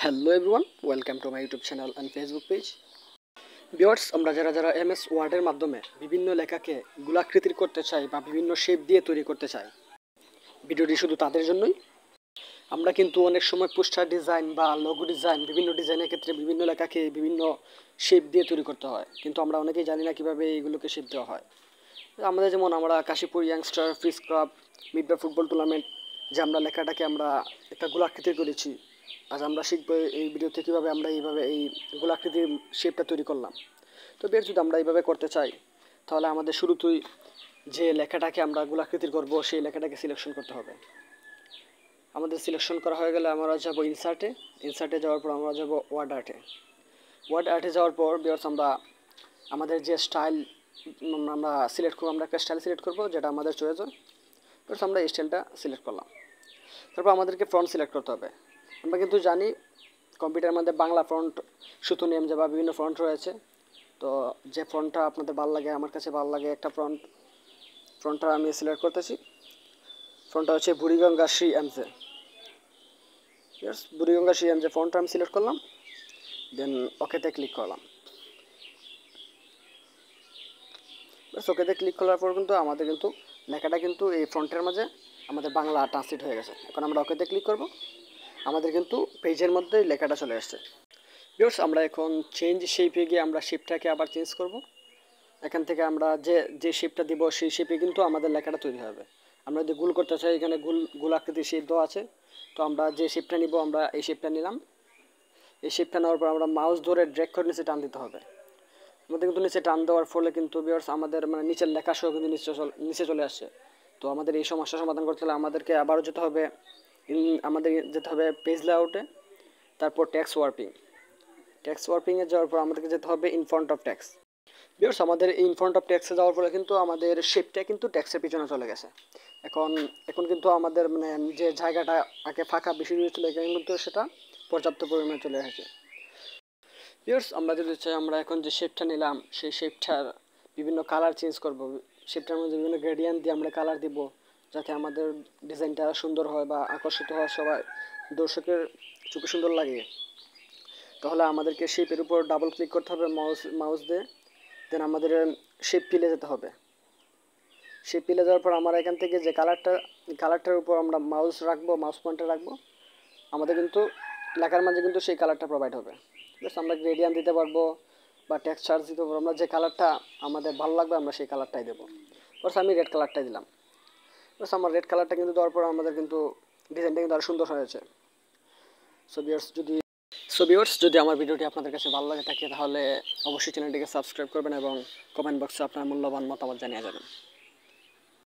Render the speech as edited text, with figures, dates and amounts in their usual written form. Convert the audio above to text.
Hello everyone, welcome to my YouTube channel and Facebook page. Viewers, আমরা যারা MS ওয়ার্ডের মাধ্যমে বিভিন্ন লেখাকে গোলাকৃতির করতে চাই বা বিভিন্ন শেপ দিয়ে তৈরি করতে চাই, ভিডিওটি শুধু তাদের জন্যই। আমরা কিন্তু অনেক সময় পোস্টার ডিজাইন বা লোগো ডিজাইন, বিভিন্ন ডিজাইনের ক্ষেত্রে বিভিন্ন লেখাকে বিভিন্ন শেপ দিয়ে তৈরি করতে হয়, কিন্তু আমরা অনেকেই জানি না কীভাবে এইগুলোকে শেপ দেওয়া হয়। আমাদের যেমন আমরা কাশীপুর ইয়াংস্টার ফিস ক্লাব মিডবার ফুটবল টুর্নামেন্ট, যে আমরা লেখাটাকে আমরা একটা গোলাকৃতির করেছি। আজ আমরা শিখবো এই ভিডিওতে কীভাবে আমরা এইভাবে এই গোলাকৃতির শেপটা তৈরি করলাম। তো বের যদি আমরা এইভাবে করতে চাই, তাহলে আমাদের শুরুতেই যে লেখাটাকে আমরা গোলাকৃতির করব সেই লেখাটাকে সিলেকশন করতে হবে। আমাদের সিলেকশন করা হয়ে গেলে আমরা যাব ইনসার্টে যাওয়ার পর আমরা যাব ওয়ার্ড আর্টে যাওয়ার পর ভিউয়ার্স, আমরা আমাদের যে স্টাইল আমরা সিলেক্ট করবো, আমরা একটা স্টাইল সিলেক্ট করবো যেটা আমাদের চয়েস হয়। তো আমরা এই স্টাইলটা সিলেক্ট করলাম। তারপর আমাদেরকে ফ্রন্ট সিলেক্ট করতে হবে। আমরা কিন্তু জানি কম্পিউটারের মধ্যে বাংলা ফ্রন্ট, সুতো নেমজা বা বিভিন্ন ফ্রন্ট রয়েছে। তো যে ফ্রন্টটা আপনাদের ভালো লাগে, আমার কাছে ভালো লাগে একটা ফ্রন্টটা আমি সিলেক্ট করতেছি। ফ্রন্টটা হচ্ছে বুড়িগঙ্গা শ্রী এমজে। বুড়িগঙ্গা শ্রী এমজে ফ্রন্টটা আমি সিলেক্ট করলাম, দেন ওকেতে ক্লিক করলাম। ওকেতে ক্লিক করার পর কিন্তু আমাদের কিন্তু লেখাটা কিন্তু এই ফ্রন্টের মাঝে আমাদের বাংলা ট্রান্সলেট হয়ে গেছে। এখন আমরা ওকেতে ক্লিক করব, আমাদের কিন্তু পেজের মধ্যে লেখাটা চলে আসছে। ভিউয়ার্স, আমরা এখন চেঞ্জ শেপে গিয়ে আমরা শেপটাকে আবার চেঞ্জ করব। এখান থেকে আমরা যে শেপটা দিব সেই শেপে কিন্তু আমাদের লেখাটা তৈরি হবে। আমরা যদি গোল করতে চাই, এখানে গোল আকৃতির শেপ দেওয়া আছে। তো আমরা যে শেপটা নিব, আমরা এই শেপটা নিলাম। এই শেপটা নেওয়ার পর আমরা মাউস ধরে ড্র্যাগ করে নিচে টান দিতে হবে। আমাদের কিন্তু নিচে টান দেওয়ার ফলে কিন্তু ভিউয়ার্স আমাদের নিচের লেখা সহ কিন্তু নিচে চলে আসছে। তো আমাদের এই সমস্যার সমাধান করতে হলে আমাদেরকে আবারও যেতে হবে পেজ লেআউটে, তারপর টেক্সট ওয়ার্পিংয়ে যাওয়ার পর আমাদেরকে যেতে হবে in front of text. Viewers, আমাদের ইন ফ্রন্ট অফ টেক্সটে যাওয়ার পরে কিন্তু আমাদের শেপটা কিন্তু টেক্সটের পিছনে চলে গেছে। এখন কিন্তু আমাদের যে জায়গাটা আগে ফাঁকা বেশি ছিল, এখানে কিন্তু সেটা পর্যাপ্ত পরিমাণে চলে এসেছে। ভিউয়ার্স, আমরা যদি চাই আমরা এখন যে শেপটা নিলাম সেই শেপটার বিভিন্ন কালার চেঞ্জ করব। শেপটার মধ্যে বিভিন্ন গ্রেডিয়েন্ট দিয়ে আমরা কালার দিব, যাতে আমাদের ডিজাইনটা সুন্দর হয় বা আকর্ষিত হয়, সবাই দর্শকের চোখে সুন্দর লাগে। তাহলে আমাদেরকে শেপের উপর ডাবল ক্লিক করতে হবে মাউস দিয়ে, দেন আমাদের শেপ পিলে যেতে হবে। শেপ পিলে যাওয়ার পর আমরা এখান থেকে যে কালারটার উপর আমরা মাউস পয়েন্টার রাখবো, আমাদের কিন্তু লেখার মাঝে কিন্তু সেই কালারটা প্রোভাইড হবে। জাস্ট আমরা গ্রেডিয়েন্ট দিতে পারবো বা টেক্সট চার্জ দিতে পারবো। আমরা যে কালারটা আমাদের ভালো লাগবে আমরা সেই কালারটাই দেবো। বাস আমি রেড কালারটাই দিলাম। বাস আমার রেড কালারটা কিন্তু দেওয়ার পর আমাদের কিন্তু ডিজাইনটা কিন্তু আরও সুন্দর হয়েছে। সো ভিউয়ার্স, যদি আমার ভিডিওটি আপনাদের কাছে ভালো লাগে থাকে, তাহলে অবশ্যই চ্যানেলটিকে সাবস্ক্রাইব করবেন এবং কমেন্ট বক্সে আপনার মূল্যবান মতামত জানিয়ে যাবেন।